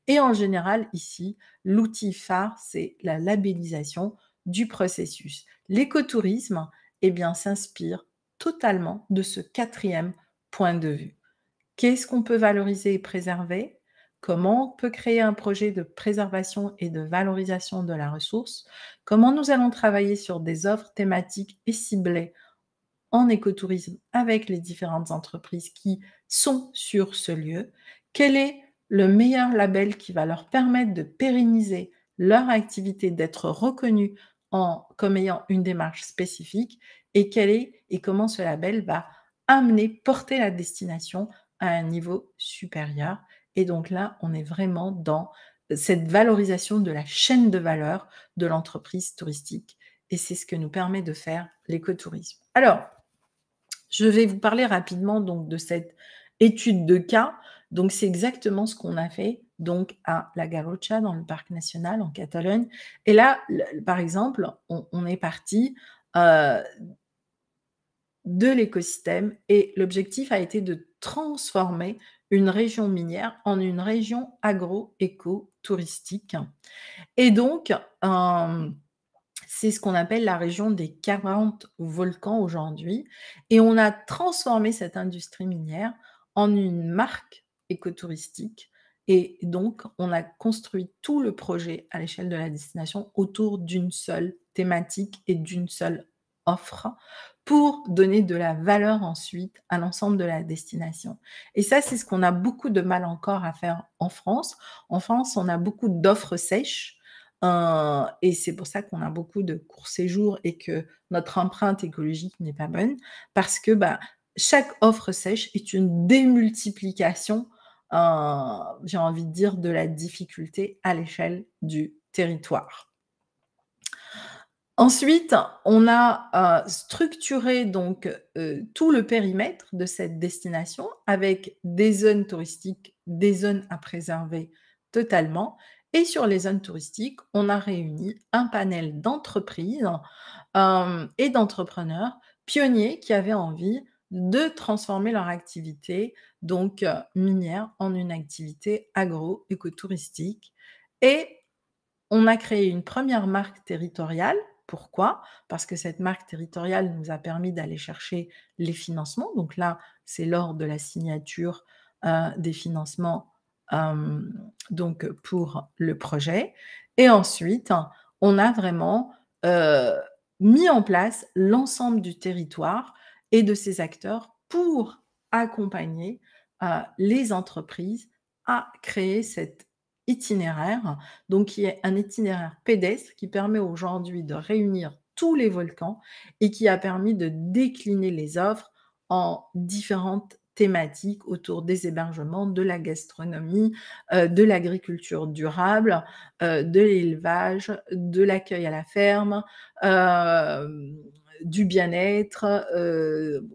et en général ici, l'outil phare, c'est la labellisation du processus. L'écotourisme, eh bien, s'inspire totalement de ce quatrième point de vue. Qu'est-ce qu'on peut valoriser et préserver? Comment on peut créer un projet de préservation et de valorisation de la ressource? Comment nous allons travailler sur des offres thématiques et ciblées en écotourisme avec les différentes entreprises qui sont sur ce lieu? Quel est le meilleur label qui va leur permettre de pérenniser leur activité, d'être reconnus comme ayant une démarche spécifique? Et quel est et comment ce label va amener, porter la destination à un niveau supérieur? Et donc là, on est vraiment dans cette valorisation de la chaîne de valeur de l'entreprise touristique et c'est ce que nous permet de faire l'écotourisme. Alors, je vais vous parler rapidement donc de cette étude de cas. Donc c'est exactement ce qu'on a fait donc à la Garrotxa dans le parc national en Catalogne et là, par exemple, on est parti, heu, de l'écosystème et l'objectif a été de transformer une région minière en une région agro-éco-touristique et donc, c'est ce qu'on appelle la région des 40 volcans aujourd'hui et on a transformé cette industrie minière en une marque écotouristique et donc on a construit tout le projet à l'échelle de la destination autour d'une seule thématique et d'une seule offre pour donner de la valeur ensuite à l'ensemble de la destination et ça, c'est ce qu'on a beaucoup de mal encore à faire en France. En France, on a beaucoup d'offres sèches, et c'est pour ça qu'on a beaucoup de courts séjours et que notre empreinte écologique n'est pas bonne parce que, bah, chaque offre sèche est une démultiplication, j'ai envie de dire, de la difficulté à l'échelle du territoire. Ensuite, on a, structuré donc, tout le périmètre de cette destination avec des zones touristiques, des zones à préserver totalement et sur les zones touristiques, on a réuni un panel d'entreprises, et d'entrepreneurs pionniers qui avaient envie de transformer leur activité donc, minière en une activité agro-écotouristique et on a créé une première marque territoriale. Pourquoi? Parce que cette marque territoriale nous a permis d'aller chercher les financements. Donc là, c'est lors de la signature, des financements, donc pour le projet et ensuite, on a vraiment, heu, mis en place l'ensemble du territoire et de ses acteurs pour accompagner, les entreprises à créer cet itinéraire, donc qui est un itinéraire pédestre qui permet aujourd'hui de réunir tous les volcans et qui a permis de décliner les offres en différentes thématiques autour des hébergements, de la gastronomie, de l'agriculture durable, de l'élevage, de l'accueil à la ferme, hem, du bien-être,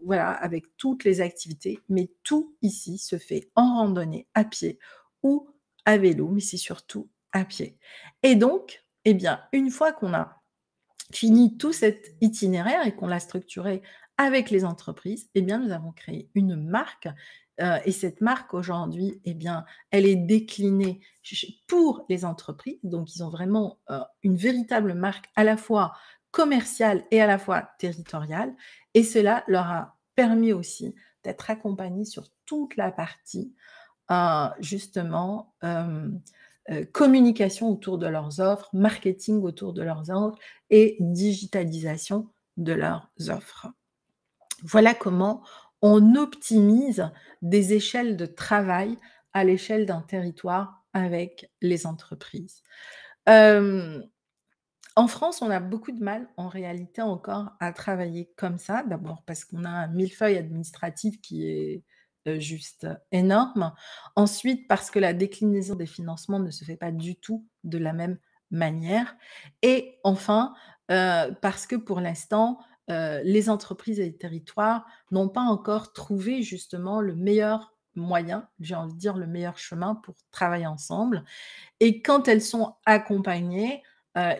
voilà, avec toutes les activités. Mais tout ici se fait en randonnée, à pied ou à vélo, mais c'est surtout à pied. Et donc, eh bien, une fois qu'on a fini tout cet itinéraire et qu'on l'a structuré avec les entreprises, eh bien, nous avons créé une marque, et cette marque aujourd'hui, eh bien, elle est déclinée pour les entreprises. Donc ils ont vraiment, une véritable marque à la fois commerciale et à la fois territoriale et cela leur a permis aussi d'être accompagnés sur toute la partie, justement, communication autour de leurs offres, marketing autour de leurs offres et digitalisation de leurs offres. Voilà comment on optimise des échelles de travail à l'échelle d'un territoire avec les entreprises. Hem, En France, on a beaucoup de mal en réalité encore à travailler comme ça. D'abord parce qu'on a un millefeuille administratif qui est, juste énorme. Ensuite parce que la déclinaison des financements ne se fait pas du tout de la même manière et enfin, parce que pour l'instant, les entreprises et les territoires n'ont pas encore trouvé justement le meilleur moyen, j'ai envie de dire le meilleur chemin pour travailler ensemble et quand elles sont accompagnées,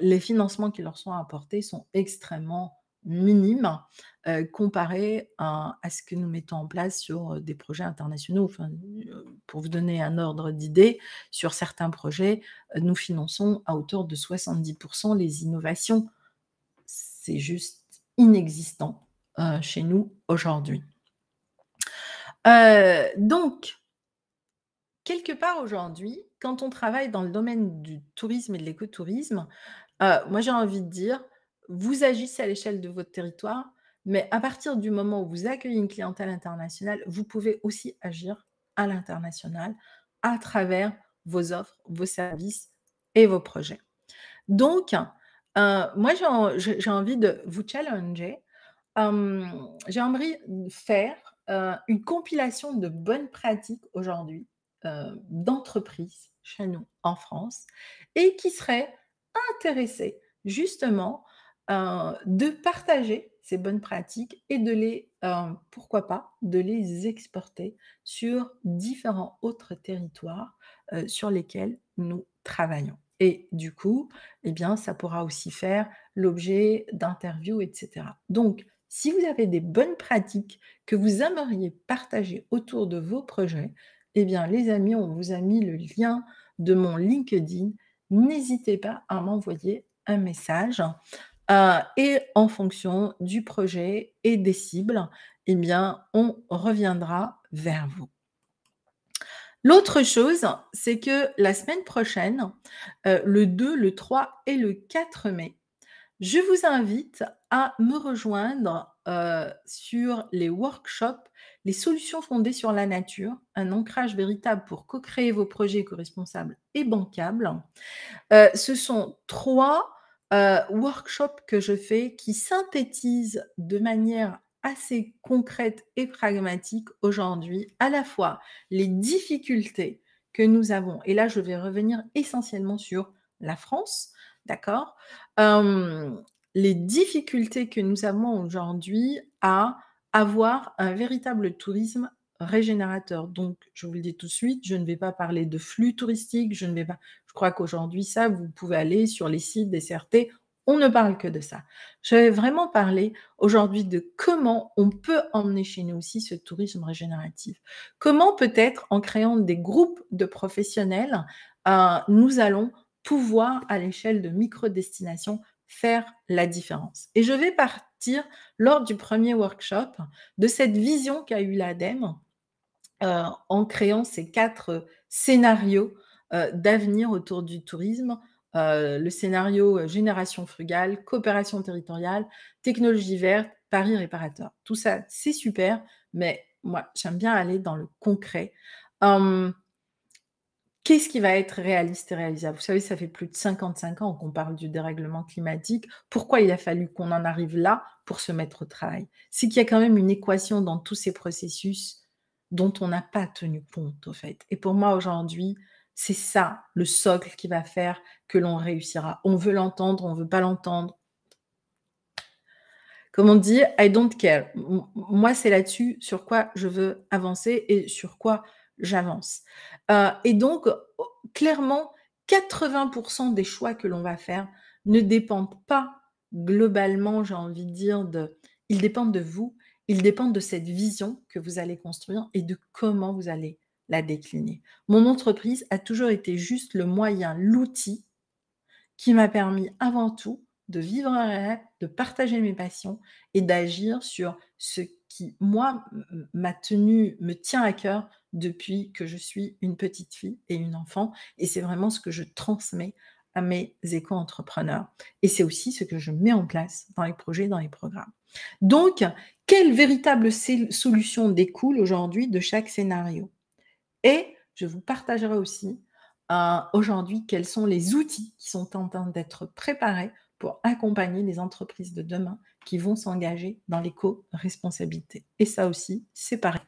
les financements qui leur sont apportés sont extrêmement minimes, comparés à ce que nous mettons en place sur, des projets internationaux. Enfin, pour vous donner un ordre d'idée, sur certains projets, nous finançons à hauteur de 70 les innovations. C'est juste inexistant, chez nous aujourd'hui. Donc quelque part aujourd'hui, quand on travaille dans le domaine du tourisme et de l'écotourisme, moi j'ai envie de dire, vous agissez à l'échelle de votre territoire, mais à partir du moment où vous accueillez une clientèle internationale, vous pouvez aussi agir à l'international à travers vos offres, vos services et vos projets. Donc, moi j'ai envie de vous challenger. J'aimerais faire, une compilation de bonnes pratiques aujourd'hui, d'entreprises chez nous en France et qui seraient intéressées justement, de partager ces bonnes pratiques et de les, pourquoi pas, de les exporter sur différents autres territoires, sur lesquels nous travaillons. Et du coup, eh bien, ça pourra aussi faire l'objet d'interviews et cetera. Donc, si vous avez des bonnes pratiques que vous aimeriez partager autour de vos projets, eh bien, les amis, on vous a mis le lien de mon LinkedIn. N'hésitez pas à m'envoyer un message, et en fonction du projet et des cibles, eh bien, on reviendra vers vous. L'autre chose, c'est que la semaine prochaine, le 2, le 3 et le 4 mai, je vous invite à me rejoindre, sur les workshops «Les solutions fondées sur la nature, un ancrage véritable pour co-créer vos projets éco-responsables et bancables». Ce sont 3 workshops que je fais qui synthétisent de manière assez concrète et pragmatique aujourd'hui, à la fois les difficultés que nous avons et là je vais revenir essentiellement sur la France, d'accord? Hem, les difficultés que nous avons aujourd'hui à avoir un véritable tourisme régénérateur. Donc je vous le dis tout de suite, je ne vais pas parler de flux touristique, je ne vais pas je crois qu'aujourd'hui, ça, vous pouvez aller sur les sites des CRT, on ne parle que de ça. Je vais vraiment parler aujourd'hui de comment on peut emmener chez nous aussi ce tourisme régénératif. Comment peut-être en créant des groupes de professionnels, nous allons pouvoir à l'échelle de micro-destinations faire la différence. Et je vais partir lors du premier workshop de cette vision qu'a eu l'ADEME en créant ces 4 scénarios, d'avenir autour du tourisme. Le scénario, génération frugale, coopération territoriale, technologie verte, Paris réparateur. Tout ça, c'est super, mais moi, j'aime bien aller dans le concret. Hem Qu'est-ce qui va être réaliste et réalisable? Vous savez, ça fait plus de 55 ans qu'on parle du dérèglement climatique. Pourquoi il a fallu qu'on en arrive là pour se mettre au travail? C'est qu'il y a quand même une équation dans tous ces processus dont on n'a pas tenu compte, au fait. Et pour moi, aujourd'hui, c'est ça, le socle qui va faire que l'on réussira. On veut l'entendre, on veut pas l'entendre. Comme on dit: «I don't care». Moi, c'est là-dessus sur quoi je veux avancer et sur quoi j'avance. Et donc, clairement, 80 des choix que l'on va faire ne dépendent pas globalement, j'ai envie de dire, ils dépendent de vous, ils dépendent de cette vision que vous allez construire et de comment vous allez la décliner. Mon entreprise a toujours été juste le moyen, l'outil qui m'a permis avant tout de vivre un rêve, de partager mes passions et d'agir sur ce qui, moi, me tient à cœur depuis que je suis une petite fille et une enfant. Et c'est vraiment ce que je transmets à mes éco-entrepreneurs. Et c'est aussi ce que je mets en place dans les projets, dans les programmes. Donc, quelle véritable solution découle aujourd'hui de chaque scénario? Et je vous partagerai aussi, aujourd'hui quels sont les outils qui sont en train d'être préparés pour accompagner les entreprises de demain qui vont s'engager dans l'éco-responsabilité. Et ça aussi, c'est pareil.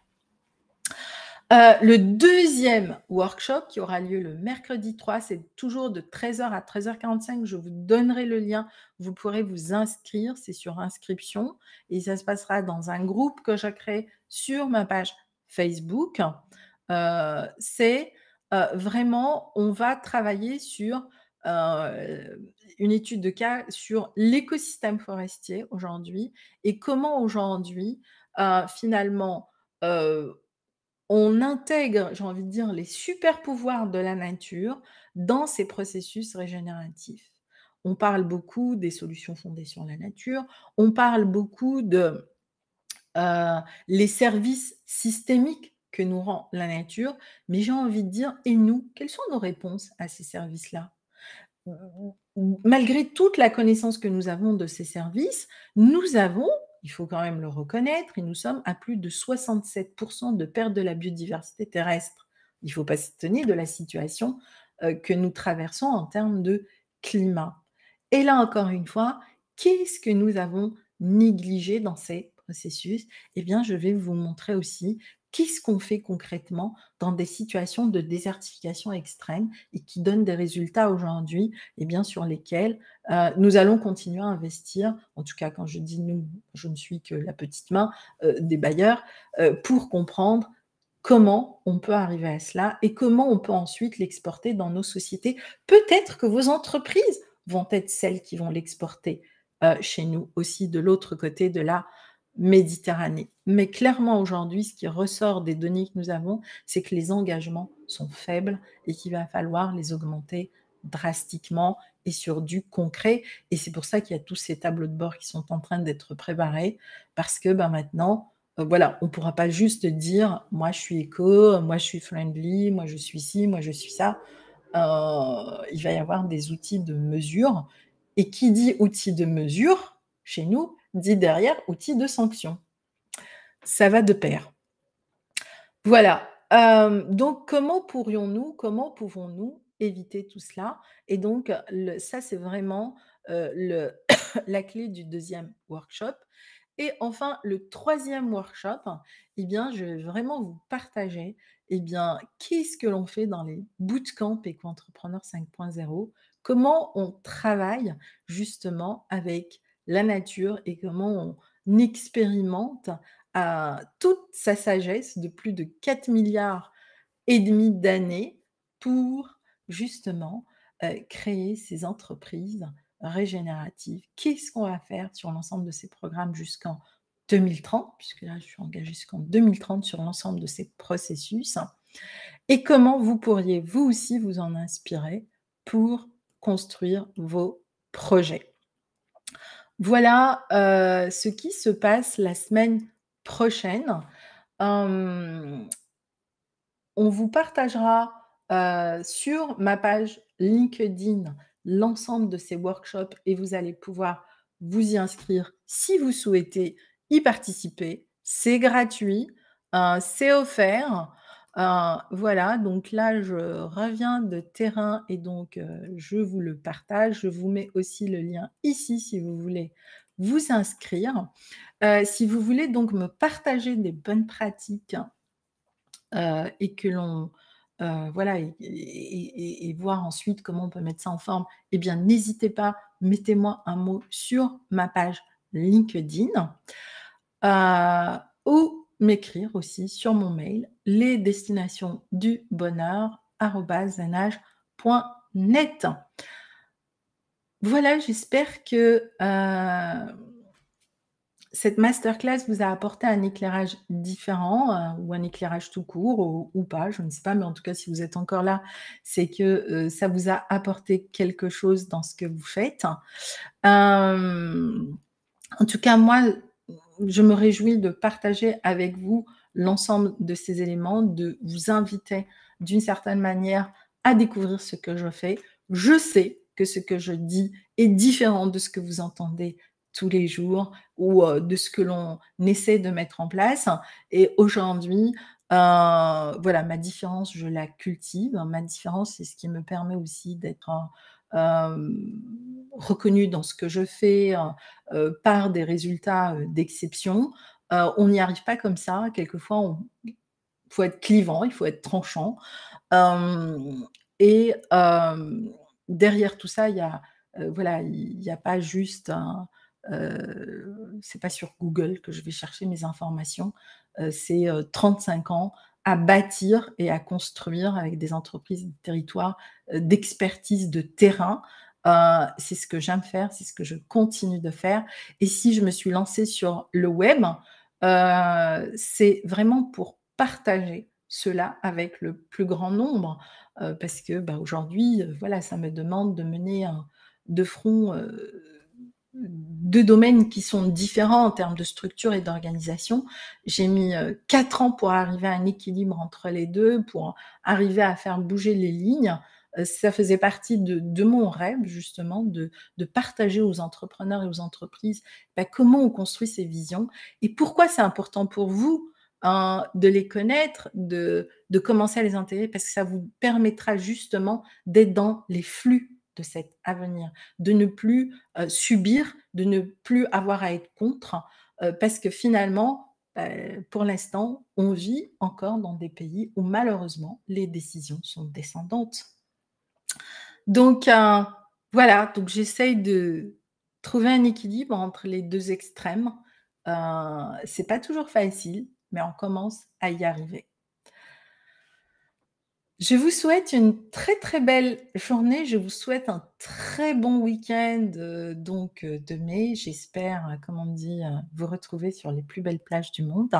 Le deuxième workshop qui aura lieu le mercredi 3, c'est toujours de 13h à 13h45. Je vous donnerai le lien. Vous pourrez vous inscrire. C'est sur inscription et ça se passera dans un groupe que j'ai créé sur ma page Facebook. C'est vraiment, on va travailler sur une étude de cas sur l'écosystème forestier aujourd'hui et comment aujourd'hui, finalement, heu, on intègre, j'ai envie de dire, les super pouvoirs de la nature dans ces processus régénératifs. On parle beaucoup des solutions fondées sur la nature, on parle beaucoup de, les services systémiques que nous rend la nature, mais j'ai envie de dire: «Et nous, quelles sont nos réponses à ces services-là?» Malgré toute la connaissance que nous avons de ces services, nous avons, il faut quand même le reconnaître, et nous sommes à plus de 67 de perte de la biodiversité terrestre. Il ne faut pas s'étonner de la situation, que nous traversons en termes de climat. Et là, encore une fois, qu'est-ce que nous avons négligé dans ces processus? Eh bien, je vais vous montrer aussi qu'est-ce qu'on fait concrètement dans des situations de désertification extrême et qui donnent des résultats aujourd'hui et bien sur lesquels, nous allons continuer à investir. En tout cas, quand je dis «nous», je ne suis que la petite main, des bailleurs, pour comprendre comment on peut arriver à cela et comment on peut ensuite l'exporter dans nos sociétés. Peut-être que vos entreprises vont être celles qui vont l'exporter, chez nous aussi de l'autre côté de la Méditerranée. Mais clairement aujourd'hui, ce qui ressort des données que nous avons, c'est que les engagements sont faibles et qu'il va falloir les augmenter drastiquement et sur du concret. Et c'est pour ça qu'il y a tous ces tableaux de bord qui sont en train d'être préparés parce que, ben, maintenant, voilà, on ne pourra pas juste dire: «Moi, je suis éco, moi, je suis friendly, moi, je suis ci, moi, je suis ça». Il va y avoir des outils de mesure et qui dit outil de mesure, chez nous, dit derrière outil de sanction. Ça va de pair. Voilà, donc comment pouvons-nous éviter tout cela? Et donc ça, c'est vraiment, le la clé du deuxième workshop. Et enfin, le troisième workshop, eh bien, je vais vraiment vous partager, eh bien, qu'est-ce que l'on fait dans les bootcamps Éco-entrepreneurs 5.0? Comment on travaille justement avec la nature et comment on expérimente toute sa sagesse de plus de 4,5 milliards d'années pour justement, créer ces entreprises régénératives. Qu'est-ce qu'on va faire sur l'ensemble de ces programmes jusqu'en 2030? Puisque là, je suis engagée jusqu'en 2030 sur l'ensemble de ces processus et comment vous pourriez, vous aussi, vous en inspirer pour construire vos projets. Voilà, ce qui se passe la semaine prochaine. Hem on vous partagera, sur ma page LinkedIn l'ensemble de ces workshops et vous allez pouvoir vous y inscrire si vous souhaitez y participer. C'est gratuit, c'est offert. Voilà, donc là, je reviens de terrain et donc je vous le partage. Je vous mets aussi le lien ici si vous voulez vous inscrire. Si vous voulez donc me partager des bonnes pratiques, et que l'on, voilà et voir ensuite comment on peut mettre ça en forme, eh bien n'hésitez pas, mettez-moi un mot sur ma page LinkedIn, ou m'écrire aussi sur mon mail lesdestinationsdubonheur@zenage.net. Voilà, j'espère que, cette masterclass vous a apporté un éclairage différent, ou un éclairage tout court ou pas, je ne sais pas, mais en tout cas, si vous êtes encore là, c'est que, ça vous a apporté quelque chose dans ce que vous faites. Hem, En tout cas, moi, je me réjouis de partager avec vous l'ensemble de ces éléments, de vous inviter d'une certaine manière à découvrir ce que je fais. Je sais que ce que je dis est différent de ce que vous entendez tous les jours ou de ce que l'on essaie de mettre en place et aujourd'hui, voilà, ma différence, je la cultive. Ma différence, c'est ce qui me permet aussi d'être, reconnue dans ce que je fais, par des résultats, d'exception. On n'y arrive pas comme ça. Quelquefois, il faut être clivant, il faut être tranchant. Hem et derrière tout ça, il y a, voilà, il y a pas juste un, c'est pas sur Google que je vais chercher mes informations. C'est, 35 ans à bâtir et à construire avec des entreprises de territoire, d'expertise de terrain. C'est ce que j'aime faire, c'est ce que je continue de faire et si je me suis lancée sur le web, c'est vraiment pour partager cela avec le plus grand nombre, parce que, bah, aujourd'hui, voilà, ça me demande de mener de front, 2 domaines qui sont différents en termes de structure et d'organisation. J'ai mis, 4 ans pour arriver à un équilibre entre les 2, pour arriver à faire bouger les lignes. Ça faisait partie de mon rêve justement de partager aux entrepreneurs et aux entreprises, bah, comment on construit ses visions et pourquoi c'est important pour vous, de les connaître, de commencer à les intégrer parce que ça vous permettra justement d'être dans les flux de cet avenir, de ne plus, subir, de ne plus avoir à être contre, parce que finalement, pour l'instant, on vit encore dans des pays où malheureusement les décisions sont descendantes. Donc voilà, donc j'essaye de trouver un équilibre entre les 2 extrêmes. C'est pas toujours facile, mais on commence à y arriver. Je vous souhaite une très, très belle journée. Je vous souhaite un très bon week-end, de mai. J'espère, comme on dit, vous retrouver sur les plus belles plages du monde.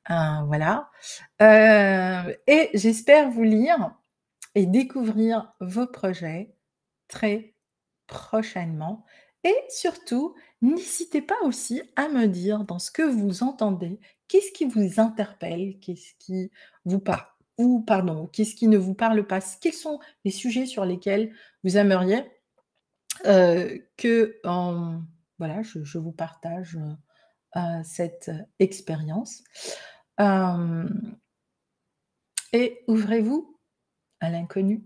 Voilà, et j'espère vous lire et découvrir vos projets très prochainement et surtout, n'hésitez pas aussi à me dire dans ce que vous entendez, qu'est-ce qui vous interpelle? Qu'est-ce qui vous parle ou pardon, qu'est-ce qui ne vous parle pas? Quels sont les sujets sur lesquels vous aimeriez, que, voilà, je vous partage, cette expérience? Hem Et ouvrez-vous à l'inconnu.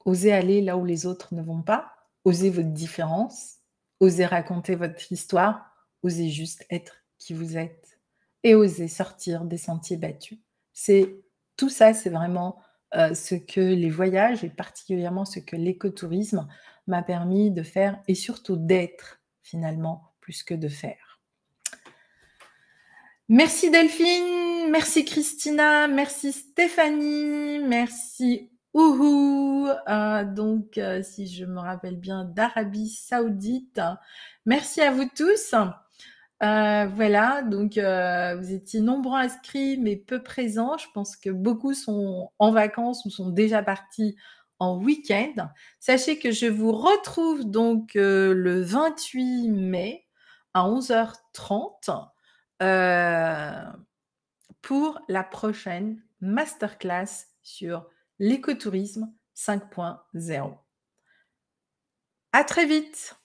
Osez aller là où les autres ne vont pas, osez votre différence, osez raconter votre histoire, osez juste être qui vous êtes et osez sortir des sentiers battus. C'est tout ça, c'est vraiment, ce que les voyages et particulièrement ce que l'écotourisme m'a permis de faire et surtout d'être finalement plus que de faire. Merci Delphine, merci Christina, merci Stéphanie, merci Ouhou, si je me rappelle bien d'Arabie Saoudite. Merci à vous tous. Voilà, vous étiez nombreux inscrits mais peu présents. Je pense que beaucoup sont en vacances ou sont déjà partis en week-end. Sachez que je vous retrouve le 28 mai à 11h30 pour la prochaine masterclass sur l'écotourisme 5.0. À très vite!